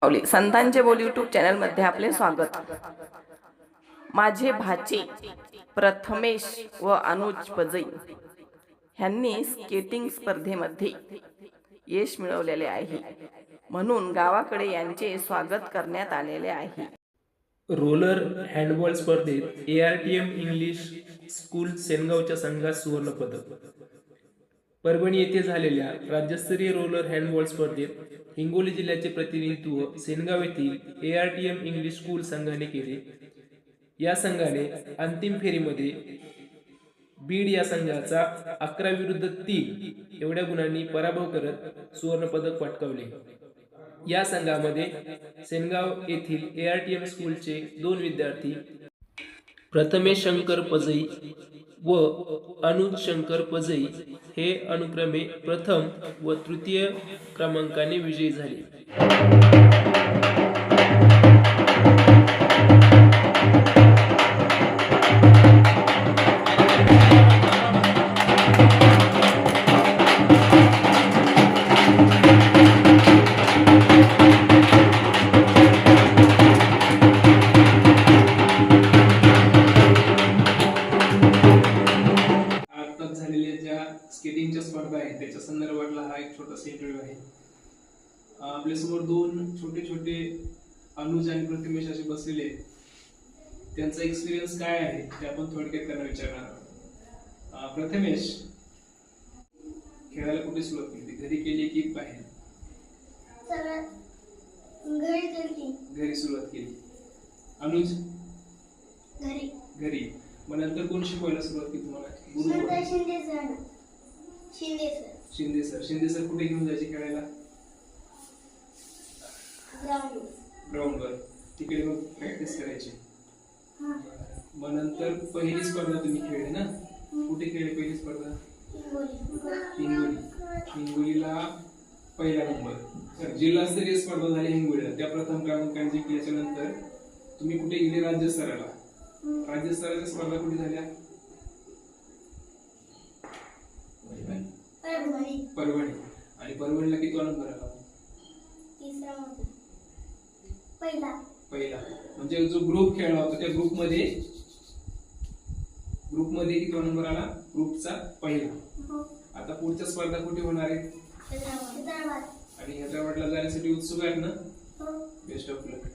संतांचे बोल YouTube channel मध्ये आपले स्वागत। माझे भाचे प्रथमेश व अनुज पजई यांनी स्केटिंग स्पर्धेमध्ये यश मिळवलेले आहे, म्हणून गावाकडे यांचे स्वागत करण्यात आलेले आहे। रोलर हँडबॉल स्पर्धेत ARTM इंग्लिश स्कूल सेनगावच्या संघात सुवर्ण पदक। परभणी येथे झालेल्या राज्यस्तरीय रोलर हँडबॉल स्पर्धेत हिंगोली जिल्ह्याचे प्रतिनिधित्व सेनगाव येथील ARTM इंग्लिश स्कूल संघाने केले। या संघाने अंतिम फेरीमध्ये बीड या संघाचा 11-3 एवढ्या गुणांनी पराभव करत सुवर्ण पदक पटकावले। या संघामध्ये सेनगाव येथील ARTM स्कूलचे 2 विद्यार्थी प्रथमेश शंकर पजई व अनुज शंकर पजई हे अनुक्रमे प्रथम व तृतीय क्रमांकाने विजयी झाले। स्केटिंगच्या स्पर्धा आहे त्याच्या संदर्भातला हा एक छोटासा इंटरव्ह्यू आहे। आपल्यासमोर 2 छोटे छोटे अनुज आणि प्रथमेश असे बसलेले आहेत। त्यांचा एक्सपिरियन्स काय आहे ते आपण थोडक्यात त्यांना विचारणार आहोत। प्रथमेश, खेळायला कुठे सुरुवात केली? घरी केली की बाहेर? घरी सुरुवात केली। अनुज? घरी। मग नंतर कोण शिकवायला सुरुवात केली तुम्हाला? शिंदे सर कुठे घेऊन जायचे खेळायला? ग्राउंडवर। तिकडे मग प्रॅक्टिस करायची। मग नंतर पहिली स्पर्धा तुम्ही खेळले ना? कुठे खेळली पहिली स्पर्धा? हिंगोलीला पहिला नंबर। जिल्हास्तरीय स्पर्धा झाली हिंगोलीला, त्या प्रथम क्रमांकाने जिंकल्याच्या नंतर तुम्ही कुठे गेले? राज्यस्तराला। राज्यस्तराच्या स्पर्धा कुठे झाल्या? परभणी। आणि परभणीला किती नंबर आला? पहिला। म्हणजे जो ग्रुप खेळला होता त्या ग्रुपमध्ये किती नंबर आला? ग्रुपचा पहिला। आता पुढच्या स्पर्धा कुठे होणार आहे? आणि हैदराबादला जाण्यासाठी उत्सुक आहेत ना? Best of luck.